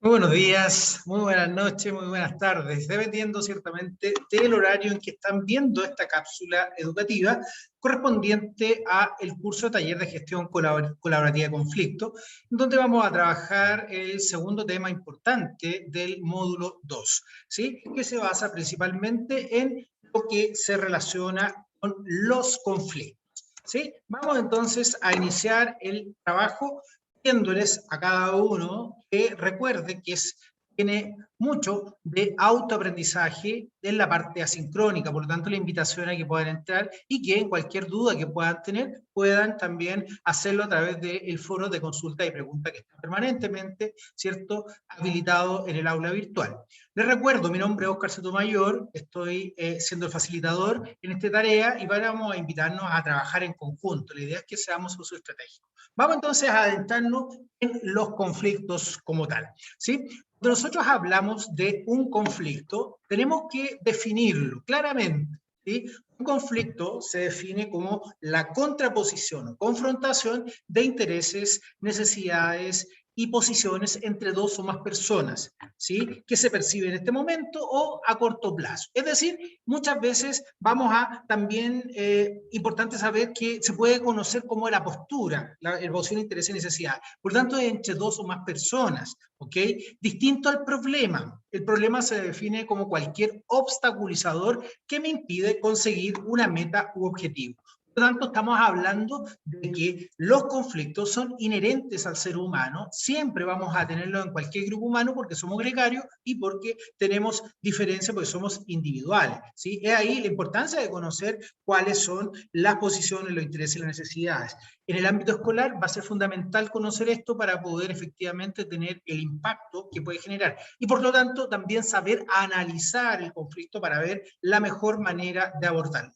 Muy buenos días, muy buenas noches, muy buenas tardes, dependiendo ciertamente del horario en que están viendo esta cápsula educativa correspondiente a el curso de taller de gestión colaborativa de conflicto, donde vamos a trabajar el segundo tema importante del módulo 2, ¿sí? Que se basa principalmente en lo que se relaciona con los conflictos, ¿sí? Vamos entonces a iniciar el trabajo pidiéndoles a cada uno que recuerde que tiene mucho de autoaprendizaje en la parte asincrónica, por lo tanto la invitación a que puedan entrar y que en cualquier duda que puedan tener puedan también hacerlo a través del foro de consulta y pregunta que está permanentemente, ¿cierto?, habilitado en el aula virtual. Les recuerdo, mi nombre es Óscar Sotomayor, estoy siendo el facilitador en esta tarea y vamos a invitarnos a trabajar en conjunto. La idea es que seamos socio-estratégicos. Vamos entonces a adentrarnos en los conflictos como tal, ¿sí? Cuando nosotros hablamos de un conflicto, tenemos que definirlo claramente, ¿sí? Un conflicto se define como la contraposición o confrontación de intereses, necesidades y posiciones entre dos o más personas, ¿sí? Que se percibe en este momento o a corto plazo. Es decir, muchas veces vamos a también, importante saber que se puede conocer como la postura, la posición de interés y necesidad. Por tanto, entre dos o más personas, ¿ok? Distinto al problema. El problema se define como cualquier obstaculizador que me impide conseguir una meta u objetivo. Por lo tanto, estamos hablando de que los conflictos son inherentes al ser humano, siempre vamos a tenerlo en cualquier grupo humano porque somos gregarios y porque tenemos diferencias porque somos individuales, ¿sí? Es ahí la importancia de conocer cuáles son las posiciones, los intereses y las necesidades. En el ámbito escolar va a ser fundamental conocer esto para poder efectivamente tener el impacto que puede generar y por lo tanto también saber analizar el conflicto para ver la mejor manera de abordarlo.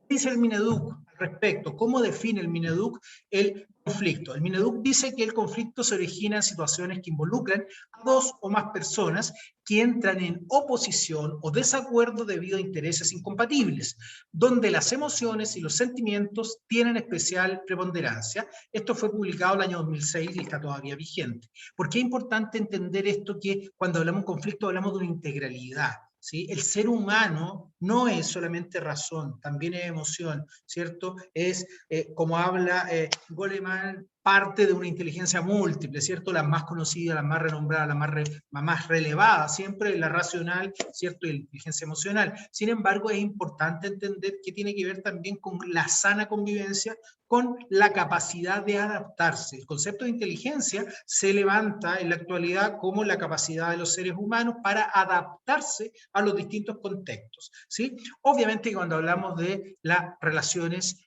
¿Qué dice el Mineduc al respecto? ¿Cómo define el Mineduc el conflicto? El Mineduc dice que el conflicto se origina en situaciones que involucran a dos o más personas que entran en oposición o desacuerdo debido a intereses incompatibles, donde las emociones y los sentimientos tienen especial preponderancia. Esto fue publicado el año 2006 y está todavía vigente. ¿Por qué es importante entender esto? Que cuando hablamos de un conflicto hablamos de una integralidad. ¿Sí? El ser humano no es solamente razón, también es emoción, ¿cierto? Es, como habla Goleman, parte de una inteligencia múltiple, ¿cierto? Las más conocidas, las más renombradas, las más relevadas, siempre la racional, ¿cierto? Y la inteligencia emocional. Sin embargo, es importante entender que tiene que ver también con la sana convivencia, con la capacidad de adaptarse. El concepto de inteligencia se levanta en la actualidad como la capacidad de los seres humanos para adaptarse a los distintos contextos, ¿sí? Obviamente cuando hablamos de las relaciones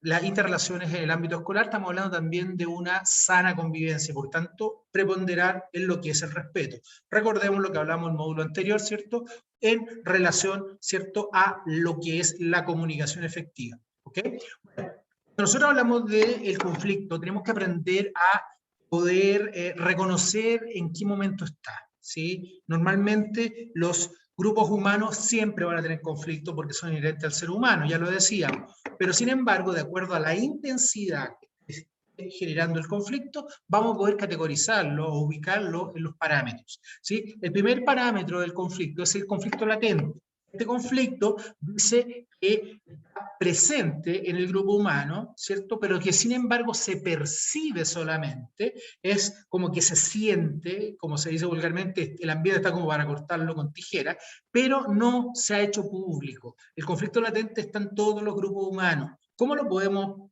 las interrelaciones en el ámbito escolar, estamos hablando también de una sana convivencia, por tanto, preponderar en lo que es el respeto. Recordemos lo que hablamos en el módulo anterior, ¿cierto? En relación, ¿cierto?, a lo que es la comunicación efectiva, ¿ok? Bueno, nosotros hablamos del conflicto, tenemos que aprender a poder reconocer en qué momento está, ¿sí? Normalmente los grupos humanos siempre van a tener conflicto porque son inherentes al ser humano, ya lo decíamos, pero sin embargo, de acuerdo a la intensidad que esté generando el conflicto, vamos a poder categorizarlo o ubicarlo en los parámetros, ¿sí? El primer parámetro del conflicto es el conflicto latente. Este conflicto dice que está presente en el grupo humano, ¿cierto? Pero que sin embargo se percibe solamente, es como que se siente, como se dice vulgarmente, el ambiente está como para cortarlo con tijera, pero no se ha hecho público. El conflicto latente está en todos los grupos humanos. ¿Cómo lo podemos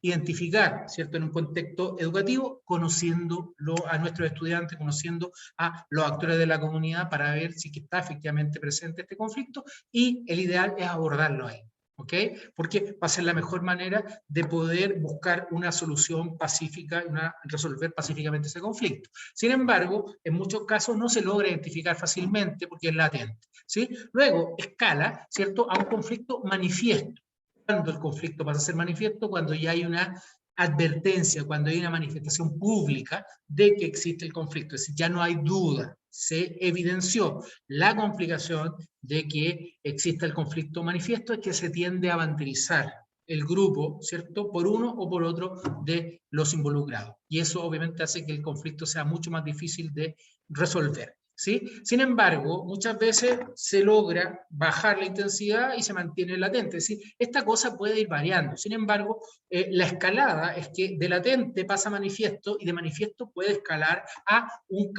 identificar, ¿cierto?, en un contexto educativo, conociéndolo a nuestros estudiantes, conociendo a los actores de la comunidad para ver si está efectivamente presente este conflicto y el ideal es abordarlo ahí. ¿Ok? Porque va a ser la mejor manera de poder buscar una solución pacífica, resolver pacíficamente ese conflicto. Sin embargo, en muchos casos no se logra identificar fácilmente porque es latente, ¿sí? Luego, escala, ¿cierto?, a un conflicto manifiesto. Cuando el conflicto pasa a ser manifiesto, cuando ya hay una advertencia, cuando hay una manifestación pública de que existe el conflicto, es decir, ya no hay duda, se evidenció la complicación de que exista el conflicto manifiesto, es que se tiende a banderizar el grupo, ¿cierto?, por uno o por otro de los involucrados. Y eso obviamente hace que el conflicto sea mucho más difícil de resolver, ¿sí? Sin embargo, muchas veces se logra bajar la intensidad y se mantiene latente. Es decir, esta cosa puede ir variando. Sin embargo, la escalada es que de latente pasa a manifiesto y de manifiesto puede escalar a un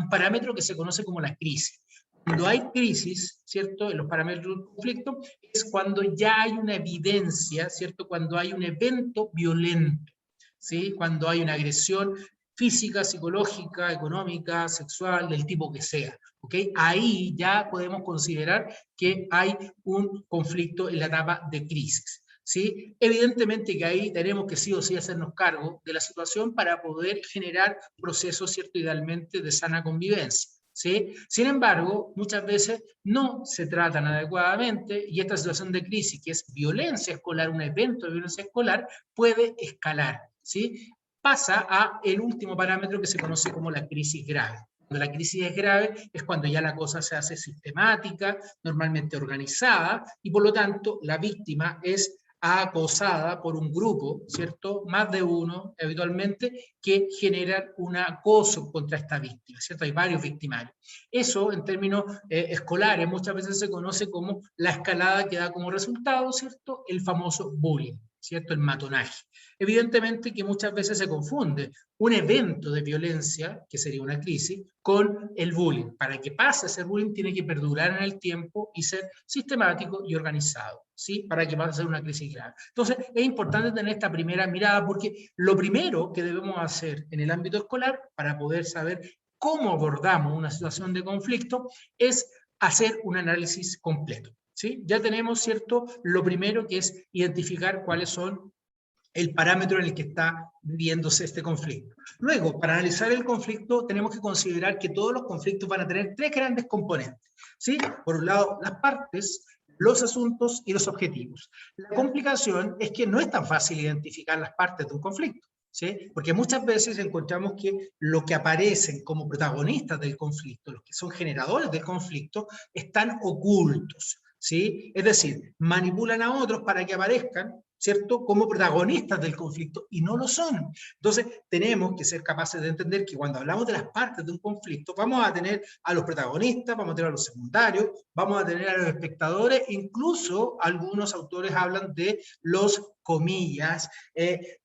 parámetro que se conoce como la crisis. Cuando hay crisis, ¿cierto?, en los parámetros del conflicto, es cuando ya hay una evidencia, ¿cierto?, cuando hay un evento violento, ¿sí?, cuando hay una agresión física, psicológica, económica, sexual, del tipo que sea, ¿ok? Ahí ya podemos considerar que hay un conflicto en la etapa de crisis, ¿sí? Evidentemente que ahí tenemos que sí o sí hacernos cargo de la situación para poder generar procesos, ¿cierto?, idealmente de sana convivencia, ¿sí? Sin embargo, muchas veces no se tratan adecuadamente y esta situación de crisis, que es violencia escolar, un evento de violencia escolar, puede escalar, ¿sí? Pasa a el último parámetro que se conoce como la crisis grave. Cuando la crisis es grave es cuando ya la cosa se hace sistemática, normalmente organizada, y por lo tanto la víctima es acosada por un grupo, ¿cierto?, más de uno habitualmente, que generan un acoso contra esta víctima, ¿cierto? Hay varios victimarios. Eso en términos escolares muchas veces se conoce como la escalada que da como resultado, ¿cierto?, el famoso bullying, ¿cierto?, el matonaje. Evidentemente que muchas veces se confunde un evento de violencia, que sería una crisis, con el bullying. Para que pase a ser bullying tiene que perdurar en el tiempo y ser sistemático y organizado, ¿sí?, para que pase a ser una crisis grave. Entonces, es importante tener esta primera mirada porque lo primero que debemos hacer en el ámbito escolar para poder saber cómo abordamos una situación de conflicto es hacer un análisis completo, ¿sí? Ya tenemos, ¿cierto?, lo primero que es identificar cuáles son el parámetro en el que está viviéndose este conflicto. Luego, para analizar el conflicto, tenemos que considerar que todos los conflictos van a tener tres grandes componentes, ¿sí? Por un lado, las partes, los asuntos y los objetivos. La complicación es que no es tan fácil identificar las partes de un conflicto, ¿sí? Porque muchas veces encontramos que lo que aparecen como protagonistas del conflicto, los que son generadores del conflicto, están ocultos, ¿sí? Es decir, manipulan a otros para que aparezcan, ¿cierto?, como protagonistas del conflicto y no lo son. Entonces, tenemos que ser capaces de entender que cuando hablamos de las partes de un conflicto, vamos a tener a los protagonistas, vamos a tener a los secundarios, vamos a tener a los espectadores, incluso algunos autores hablan de los, comillas,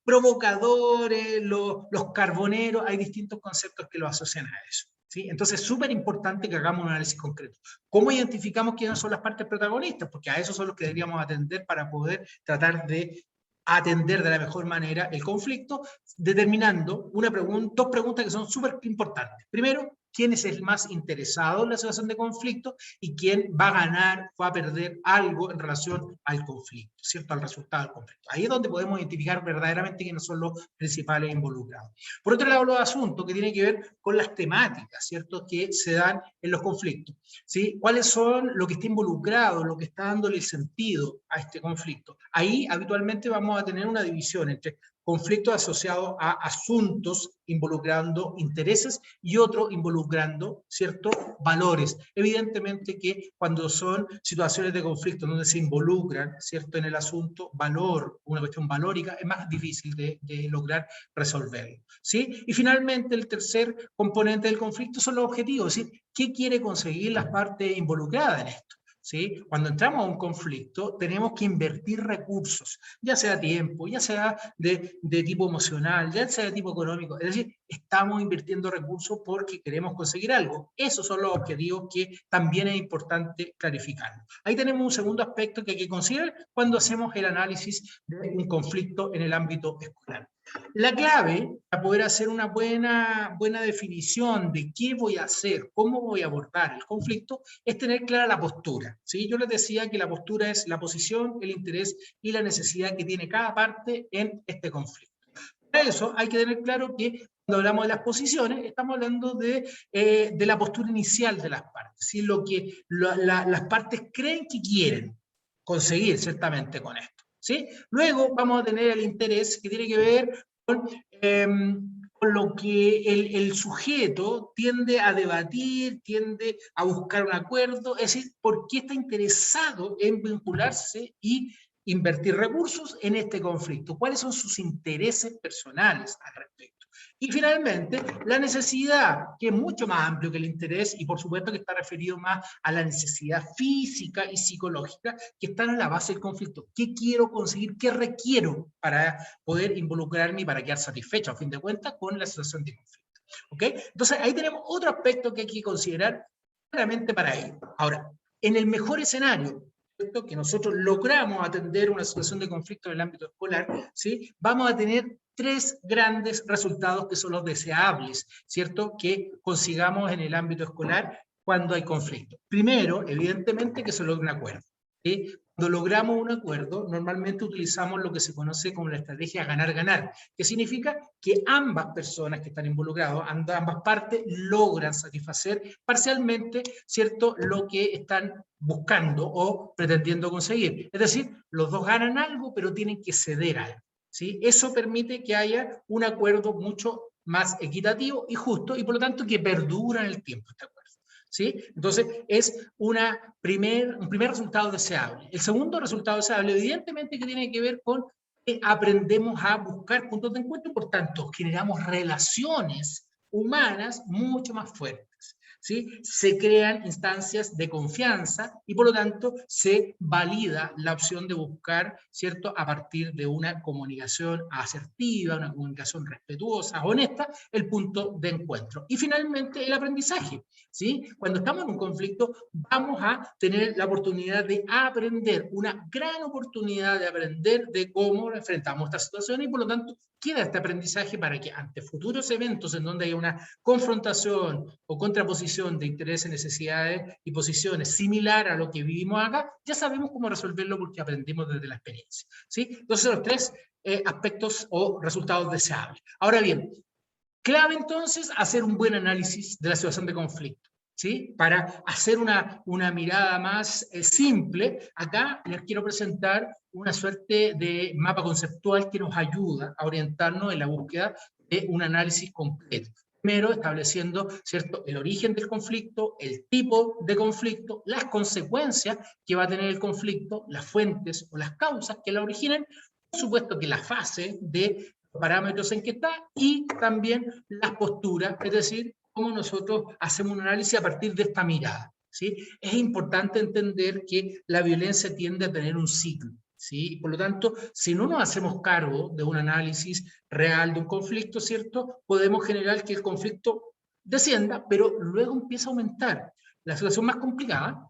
provocadores, los carboneros, hay distintos conceptos que lo asocian a eso, ¿sí? Entonces, es súper importante que hagamos un análisis concreto. ¿Cómo identificamos quiénes son las partes protagonistas? Porque a eso son los que deberíamos atender para poder tratar de atender de la mejor manera el conflicto, determinando dos preguntas que son súper importantes. Primero, ¿quién es el más interesado en la situación de conflicto y quién va a ganar, va a perder algo en relación al conflicto, ¿cierto?, al resultado del conflicto? Ahí es donde podemos identificar verdaderamente quiénes son los principales involucrados. Por otro lado, los asuntos que tienen que ver con las temáticas, ¿cierto?, que se dan en los conflictos, ¿sí? ¿Cuáles son lo que está involucrado, lo que está dándole sentido a este conflicto? Ahí habitualmente vamos a tener una división entre conflictos asociados a asuntos involucrando intereses y otro involucrando, ¿cierto?, valores. Evidentemente que cuando son situaciones de conflicto donde se involucran, ¿cierto?, en el asunto valor, una cuestión valórica, es más difícil de lograr resolverlo, ¿sí? Y finalmente el tercer componente del conflicto son los objetivos, es decir, ¿qué quiere conseguir las partes involucradas en esto? ¿Sí? Cuando entramos a un conflicto, tenemos que invertir recursos, ya sea tiempo, ya sea de tipo emocional, ya sea de tipo económico. Es decir, estamos invirtiendo recursos porque queremos conseguir algo. Esos son los objetivos que también es importante clarificar. Ahí tenemos un segundo aspecto que hay que considerar cuando hacemos el análisis de un conflicto en el ámbito escolar. La clave para poder hacer una buena definición de qué voy a hacer, cómo voy a abordar el conflicto, es tener clara la postura, ¿sí? Yo les decía que la postura es la posición, el interés y la necesidad que tiene cada parte en este conflicto. Para eso hay que tener claro que cuando hablamos de las posiciones, estamos hablando de la postura inicial de las partes, ¿sí? Lo que las partes creen que quieren conseguir ciertamente con esto, ¿sí? Luego vamos a tener el interés que tiene que ver con lo que el sujeto tiende a debatir, tiende a buscar un acuerdo, es decir, por qué está interesado en vincularse y invertir recursos en este conflicto, cuáles son sus intereses personales al respecto. Y finalmente, la necesidad, que es mucho más amplio que el interés, y por supuesto que está referido más a la necesidad física y psicológica que están a la base del conflicto. ¿Qué quiero conseguir? ¿Qué requiero para poder involucrarme y para quedar satisfecho, a fin de cuentas, con la situación de conflicto? ¿Ok? Entonces, ahí tenemos otro aspecto que hay que considerar claramente para ello. Ahora, en el mejor escenario, que nosotros logramos atender una situación de conflicto en el ámbito escolar, ¿sí? Vamos a tener tres grandes resultados que son los deseables, ¿cierto? Que consigamos en el ámbito escolar cuando hay conflicto. Primero, evidentemente, que se logre un acuerdo, ¿sí? Cuando logramos un acuerdo, normalmente utilizamos lo que se conoce como la estrategia ganar-ganar, que significa que ambas personas que están involucradas, ambas partes, logran satisfacer parcialmente, ¿cierto?, lo que están buscando o pretendiendo conseguir. Es decir, los dos ganan algo, pero tienen que ceder algo, ¿sí? Eso permite que haya un acuerdo mucho más equitativo y justo, y por lo tanto que perdura en el tiempo este acuerdo, ¿sí? Entonces, es un primer resultado deseable. El segundo resultado deseable, evidentemente, que tiene que ver con que aprendemos a buscar puntos de encuentro, por tanto, generamos relaciones humanas mucho más fuertes, ¿sí? Se crean instancias de confianza y, por lo tanto, se valida la opción de buscar, ¿cierto?, a partir de una comunicación asertiva, una comunicación respetuosa, honesta, el punto de encuentro. Y finalmente, el aprendizaje, ¿sí? Cuando estamos en un conflicto, vamos a tener la oportunidad de aprender, una gran oportunidad de aprender de cómo enfrentamos esta situación y, por lo tanto, queda este aprendizaje para que ante futuros eventos en donde haya una confrontación o contraposición de intereses, necesidades y posiciones similar a lo que vivimos acá, ya sabemos cómo resolverlo porque aprendimos desde la experiencia, ¿sí? Entonces, los tres aspectos o resultados deseables. Ahora bien, clave entonces hacer un buen análisis de la situación de conflicto, ¿sí? Para hacer una mirada más simple, acá les quiero presentar una suerte de mapa conceptual que nos ayuda a orientarnos en la búsqueda de un análisis completo. Primero, estableciendo, ¿cierto?, el origen del conflicto, el tipo de conflicto, las consecuencias que va a tener el conflicto, las fuentes o las causas que la originen, por supuesto que la fase de parámetros en que está y también las posturas, es decir, cómo nosotros hacemos un análisis a partir de esta mirada, ¿sí? Es importante entender que la violencia tiende a tener un ciclo, ¿sí? Y por lo tanto, si no nos hacemos cargo de un análisis real de un conflicto, ¿cierto?, podemos generar que el conflicto descienda, pero luego empieza a aumentar. La situación más complicada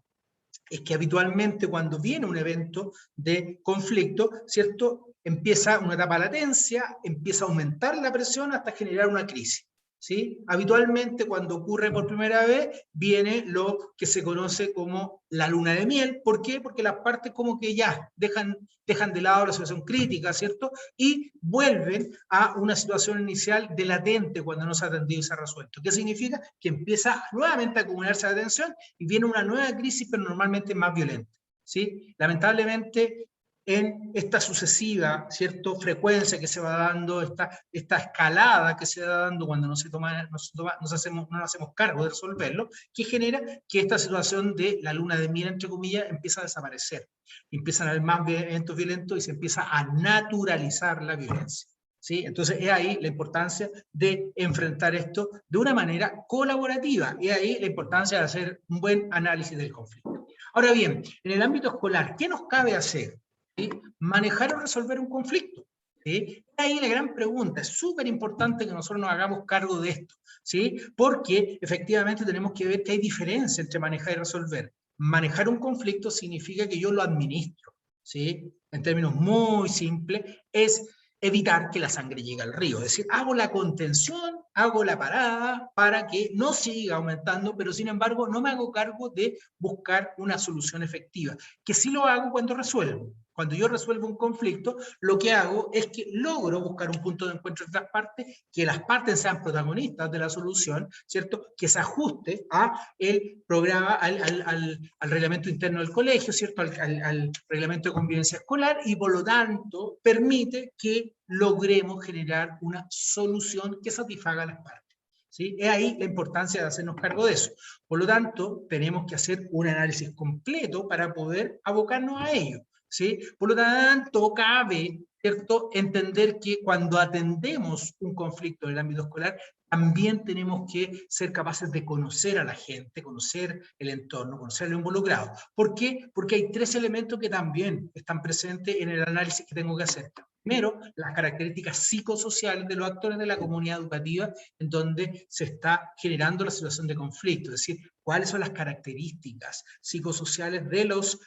es que habitualmente cuando viene un evento de conflicto, ¿cierto?, empieza una etapa de latencia, empieza a aumentar la presión hasta generar una crisis, ¿sí? Habitualmente cuando ocurre por primera vez viene lo que se conoce como la luna de miel. ¿Por qué? Porque las partes como que ya dejan de lado la situación crítica, ¿cierto? Y vuelven a una situación inicial de latente cuando no se ha atendido y se ha resuelto. ¿Qué significa? Que empieza nuevamente a acumularse la tensión y viene una nueva crisis, pero normalmente más violenta, ¿sí? Lamentablemente, en esta sucesiva, ¿cierto?, frecuencia que se va dando, esta escalada que se va dando cuando no nos hacemos cargo de resolverlo, que genera que esta situación de la luna de miel, entre comillas, empieza a desaparecer. Empiezan a haber más eventos violentos y se empieza a naturalizar la violencia, ¿sí? Entonces es ahí la importancia de enfrentar esto de una manera colaborativa, y ahí la importancia de hacer un buen análisis del conflicto. Ahora bien, en el ámbito escolar, ¿qué nos cabe hacer? ¿Sí? Manejar o resolver un conflicto, ¿sí? Ahí la gran pregunta, es súper importante que nosotros nos hagamos cargo de esto, ¿sí? Porque efectivamente tenemos que ver que hay diferencia entre manejar y resolver. Manejar un conflicto significa que yo lo administro, ¿sí? En términos muy simples, es evitar que la sangre llegue al río, es decir, hago la contención, hago la parada para que no siga aumentando, pero sin embargo no me hago cargo de buscar una solución efectiva, que sí lo hago cuando resuelvo. Cuando yo resuelvo un conflicto, lo que hago es que logro buscar un punto de encuentro entre las partes, que las partes sean protagonistas de la solución, ¿cierto? Que se ajuste a el programa, al reglamento interno del colegio, ¿cierto? Al reglamento de convivencia escolar, y por lo tanto permite que logremos generar una solución que satisfaga a las partes, ¿sí? Es ahí la importancia de hacernos cargo de eso. Por lo tanto, tenemos que hacer un análisis completo para poder abocarnos a ello. ¿sí? Por lo tanto, cabe, ¿cierto?, entender que cuando atendemos un conflicto en el ámbito escolar, también tenemos que ser capaces de conocer a la gente, conocer el entorno, conocer al involucrado. ¿Por qué? Porque hay tres elementos que también están presentes en el análisis que tengo que hacer. Primero, las características psicosociales de los actores de la comunidad educativa en donde se está generando la situación de conflicto, es decir, cuáles son las características psicosociales de los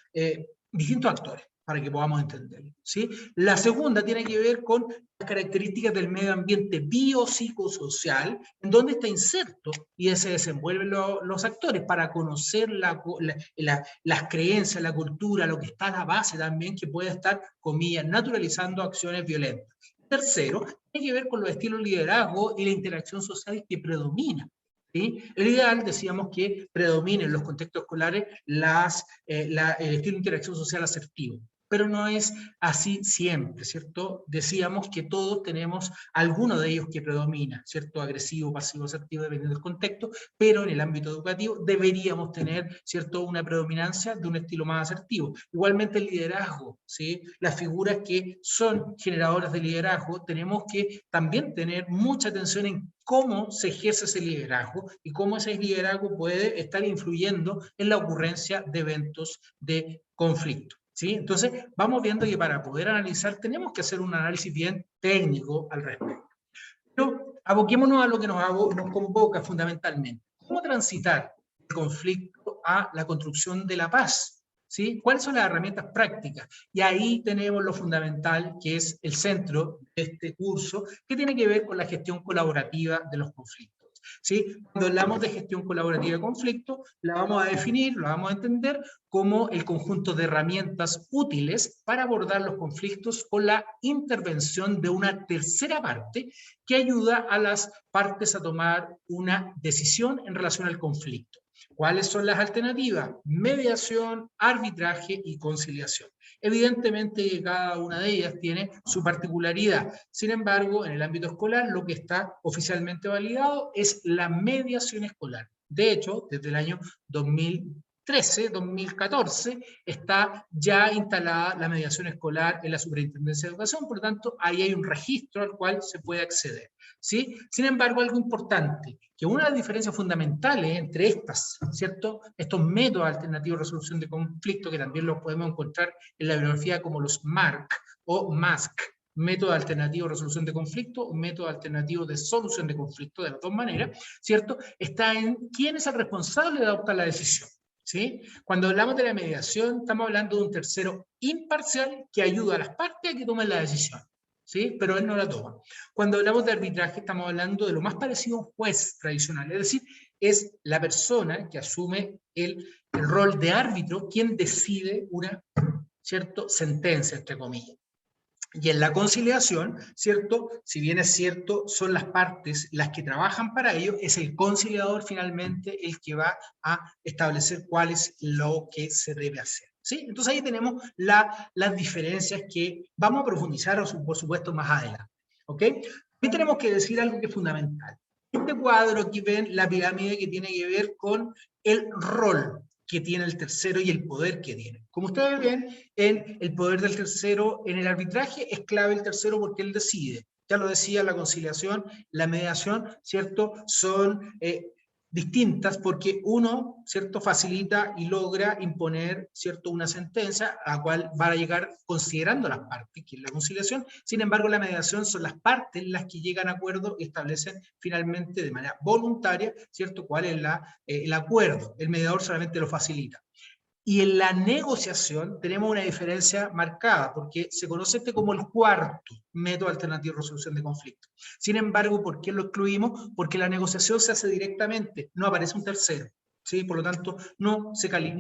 distintos actores, para que podamos entenderlo, ¿sí? La segunda tiene que ver con las características del medio ambiente biopsicosocial, en donde está inserto y se desenvuelven los actores para conocer las creencias, la cultura, lo que está a la base también, que puede estar, comillas, naturalizando acciones violentas. Tercero, tiene que ver con los estilos de liderazgo y la interacción social que predomina. ¿Sí? El ideal, decíamos, que predomine en los contextos escolares el estilo de interacción social asertivo, pero no es así siempre, ¿cierto? Decíamos que todos tenemos alguno de ellos que predomina, ¿cierto? Agresivo, pasivo, asertivo, dependiendo del contexto, pero en el ámbito educativo deberíamos tener, ¿cierto?, una predominancia de un estilo más asertivo. Igualmente el liderazgo, ¿sí? Las figuras que son generadoras de liderazgo, tenemos que también tener mucha atención en cómo se ejerce ese liderazgo y cómo ese liderazgo puede estar influyendo en la ocurrencia de eventos de conflicto. ¿Sí? Entonces, vamos viendo que para poder analizar tenemos que hacer un análisis bien técnico al respecto. Pero aboquémonos a lo que nos convoca fundamentalmente. ¿Cómo transitar el conflicto a la construcción de la paz? ¿Sí? ¿Cuáles son las herramientas prácticas? Y ahí tenemos lo fundamental, que es el centro de este curso, que tiene que ver con la gestión colaborativa de los conflictos. ¿Sí? Cuando hablamos de gestión colaborativa de conflicto, la vamos a definir, la vamos a entender como el conjunto de herramientas útiles para abordar los conflictos con la intervención de una tercera parte que ayuda a las partes a tomar una decisión en relación al conflicto. ¿Cuáles son las alternativas? Mediación, arbitraje y conciliación. Evidentemente cada una de ellas tiene su particularidad. Sin embargo, en el ámbito escolar lo que está oficialmente validado es la mediación escolar. De hecho, desde el año 2014 está ya instalada la mediación escolar en la Superintendencia de Educación, por lo tanto, ahí hay un registro al cual se puede acceder. ¿Sí? Sin embargo, algo importante, que una de las diferencias fundamentales entre ¿cierto? Estos métodos alternativos de resolución de conflicto, que también los podemos encontrar en la bibliografía como los MARC o MASC, método alternativo de resolución de conflicto o método alternativo de solución de conflicto, de las dos maneras, ¿cierto? Está en quién es el responsable de adoptar la decisión. ¿Sí? Cuando hablamos de la mediación, estamos hablando de un tercero imparcial que ayuda a las partes a que tomen la decisión, ¿sí? Pero él no la toma. Cuando hablamos de arbitraje, estamos hablando de lo más parecido a un juez tradicional, es decir, es la persona que asume el rol de árbitro quien decide una, ¿cierto?, sentencia, entre comillas. Y en la conciliación, ¿cierto? Si bien es cierto, son las partes las que trabajan para ello, es el conciliador finalmente el que va a establecer cuál es lo que se debe hacer. ¿Sí? Entonces ahí tenemos las diferencias que vamos a profundizar, por supuesto, más adelante. ¿Ok? También tenemos que decir algo que es fundamental. Este cuadro aquí ven la pirámide que tiene que ver con el rol que tiene el tercero y el poder que tiene. Como ustedes ven, en el poder del tercero en el arbitraje es clave el tercero porque él decide. Ya lo decía, la conciliación, la mediación, ¿cierto? Son distintas porque uno, ¿cierto?, facilita y logra imponer, ¿cierto?, una sentencia a la cual va a llegar considerando las partes, que es la conciliación. Sin embargo, la mediación son las partes las que llegan a acuerdo y establecen finalmente de manera voluntaria, ¿cierto?, cuál es el acuerdo. El mediador solamente lo facilita. Y en la negociación tenemos una diferencia marcada, porque se conoce este como el cuarto método alternativo de resolución de conflictos. Sin embargo, ¿por qué lo excluimos? Porque la negociación se hace directamente, no aparece un tercero. ¿Sí? Por lo tanto, no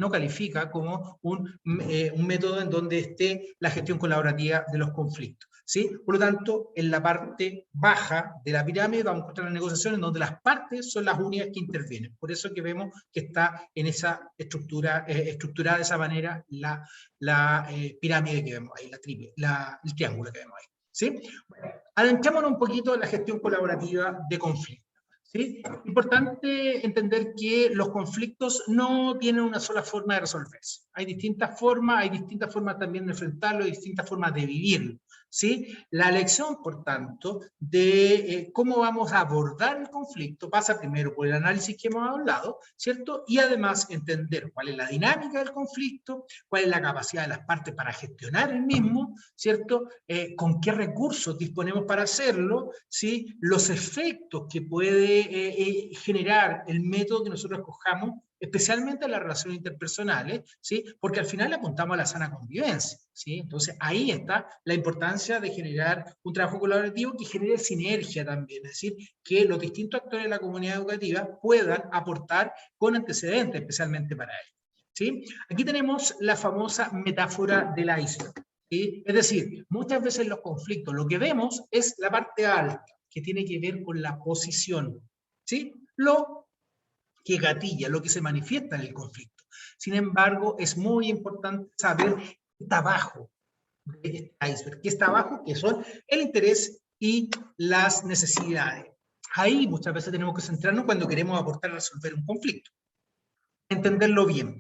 califica como un método en donde esté la gestión colaborativa de los conflictos. ¿Sí? Por lo tanto, en la parte baja de la pirámide vamos a encontrar la negociación en donde las partes son las únicas que intervienen. Por eso que vemos que está en esa estructurada de esa manera la pirámide que vemos ahí, el triángulo que vemos ahí. ¿Sí? Bueno, adentrémonos un poquito en la gestión colaborativa de conflictos. ¿sí? Importante entender que los conflictos no tienen una sola forma de resolverse. Hay distintas formas también de enfrentarlo, hay distintas formas de vivirlo, ¿sí? La elección, por tanto, de cómo vamos a abordar el conflicto pasa primero por el análisis que hemos hablado, ¿cierto? Y además entender cuál es la dinámica del conflicto, cuál es la capacidad de las partes para gestionar el mismo, ¿cierto? Con qué recursos disponemos para hacerlo, ¿sí? Los efectos que puede generar el método que nosotros escojamos, especialmente en las relaciones interpersonales, ¿sí? Porque al final apuntamos a la sana convivencia, ¿sí? Entonces ahí está la importancia de generar un trabajo colaborativo que genere sinergia también, es decir, que los distintos actores de la comunidad educativa puedan aportar con antecedentes, especialmente para ellos, ¿sí? Aquí tenemos la famosa metáfora del iceberg, ¿sí? Es decir, muchas veces los conflictos lo que vemos es la parte alta, que tiene que ver con la posición, ¿sí? Lo que gatilla, lo que se manifiesta en el conflicto. Sin embargo, es muy importante saber qué está abajo de este iceberg, qué está abajo, que son el interés y las necesidades. Ahí muchas veces tenemos que centrarnos cuando queremos aportar a resolver un conflicto. Entenderlo bien.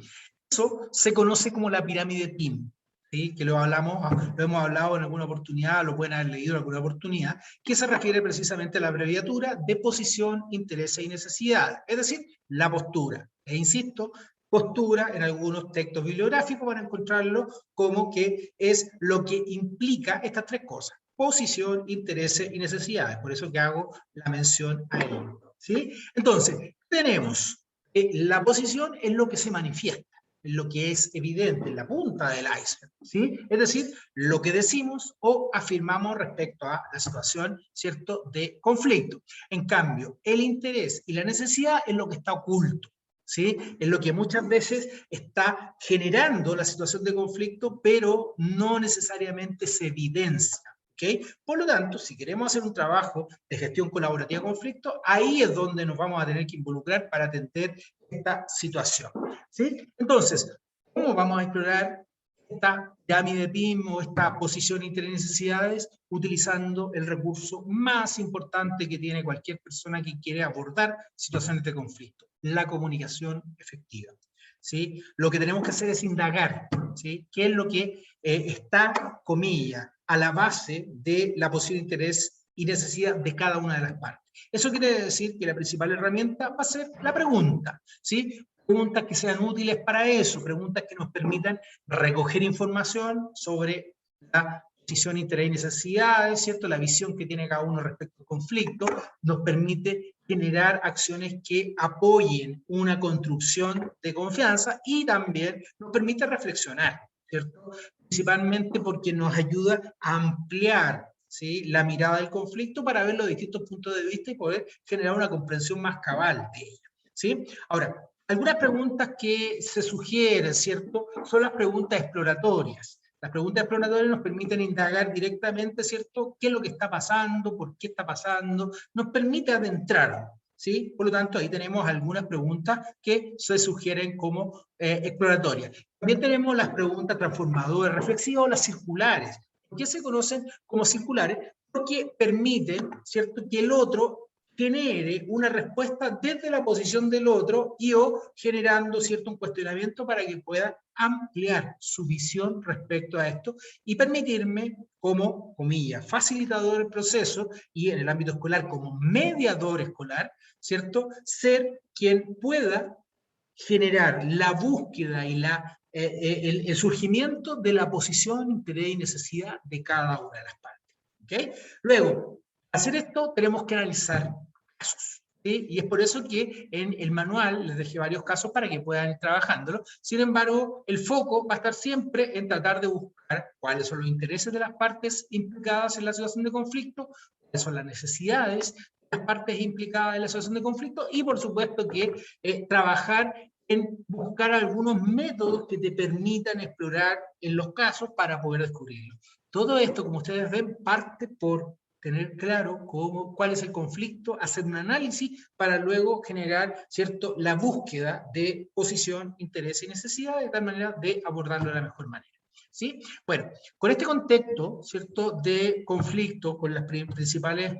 Eso se conoce como la pirámide TIM, ¿sí? Que lo hemos hablado en alguna oportunidad, lo pueden haber leído en alguna oportunidad, que se refiere precisamente a la abreviatura de posición, interés y necesidad, es decir, la postura. E insisto, postura en algunos textos bibliográficos van a encontrarlo como que es lo que implica estas tres cosas: posición, intereses y necesidades. Por eso que hago la mención a ello, ¿sí? Entonces, tenemos la posición es lo que se manifiesta, es lo que es evidente, en la punta del iceberg, ¿sí? Es decir, lo que decimos o afirmamos respecto a la situación, ¿cierto?, de conflicto. En cambio, el interés y la necesidad es lo que está oculto, ¿sí? Es lo que muchas veces está generando la situación de conflicto, pero no necesariamente se evidencia. ¿Okay? Por lo tanto, si queremos hacer un trabajo de gestión colaborativa de conflicto, ahí es donde nos vamos a tener que involucrar para atender esta situación, ¿sí? Entonces, ¿cómo vamos a explorar esta pirámide PIM o esta posición entre necesidades? Utilizando el recurso más importante que tiene cualquier persona que quiere abordar situaciones de conflicto: la comunicación efectiva, ¿sí? Lo que tenemos que hacer es indagar, ¿sí? ¿Qué es lo que está, comillas, a la base de la posición de interés y necesidad de cada una de las partes? Eso quiere decir que la principal herramienta va a ser la pregunta, ¿sí? Preguntas que sean útiles para eso, preguntas que nos permitan recoger información sobre la posición, interés y necesidades, ¿cierto? La visión que tiene cada uno respecto al conflicto nos permite generar acciones que apoyen una construcción de confianza y también nos permite reflexionar, ¿cierto? Principalmente porque nos ayuda a ampliar, ¿sí?, la mirada del conflicto para ver los distintos puntos de vista y poder generar una comprensión más cabal de ella, ¿sí? Ahora, algunas preguntas que se sugieren, ¿cierto?, son las preguntas exploratorias. Las preguntas exploratorias nos permiten indagar directamente, ¿cierto?, qué es lo que está pasando, por qué está pasando, nos permite adentrar, ¿sí? Por lo tanto, ahí tenemos algunas preguntas que se sugieren como exploratorias. También tenemos las preguntas transformadoras, reflexivas o las circulares. ¿Por qué se conocen como circulares? Porque permiten, ¿cierto?, que el otro genere una respuesta desde la posición del otro y o generando, ¿cierto?, un cuestionamiento para que pueda ampliar su visión respecto a esto y permitirme como, comillas, facilitador del proceso y en el ámbito escolar como mediador escolar, ¿cierto?, ser quien pueda generar la búsqueda y el surgimiento de la posición, interés y necesidad de cada una de las partes, ¿okay? Luego, para hacer esto tenemos que analizar casos, ¿sí? Y es por eso que en el manual les dejé varios casos para que puedan ir trabajándolo. Sin embargo, el foco va a estar siempre en tratar de buscar cuáles son los intereses de las partes implicadas en la situación de conflicto, cuáles son las necesidades de las partes implicadas en la situación de conflicto y, por supuesto, que trabajar en buscar algunos métodos que te permitan explorar en los casos para poder descubrirlo. Todo esto, como ustedes ven, parte por tener claro cuál es el conflicto, hacer un análisis para luego generar, ¿cierto?, la búsqueda de posición, interés y necesidad de tal manera de abordarlo de la mejor manera. ¿Sí? Bueno, con este contexto, ¿cierto?, de conflicto con los principales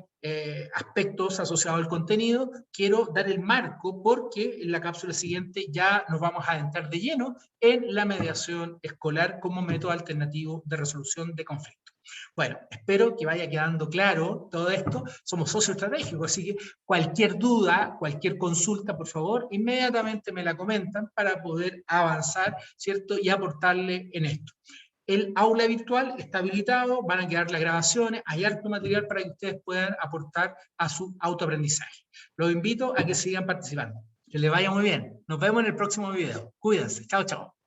aspectos asociados al contenido, quiero dar el marco porque en la cápsula siguiente ya nos vamos a adentrar de lleno en la mediación escolar como método alternativo de resolución de conflictos. Bueno, espero que vaya quedando claro todo esto. Somos socios estratégicos, así que cualquier duda, cualquier consulta, por favor, inmediatamente me la comentan para poder avanzar, ¿cierto?, y aportarle en esto. El aula virtual está habilitado, van a quedar las grabaciones, hay harto material para que ustedes puedan aportar a su autoaprendizaje. Los invito a que sigan participando. Que les vaya muy bien. Nos vemos en el próximo video. Cuídense. Chao, chao.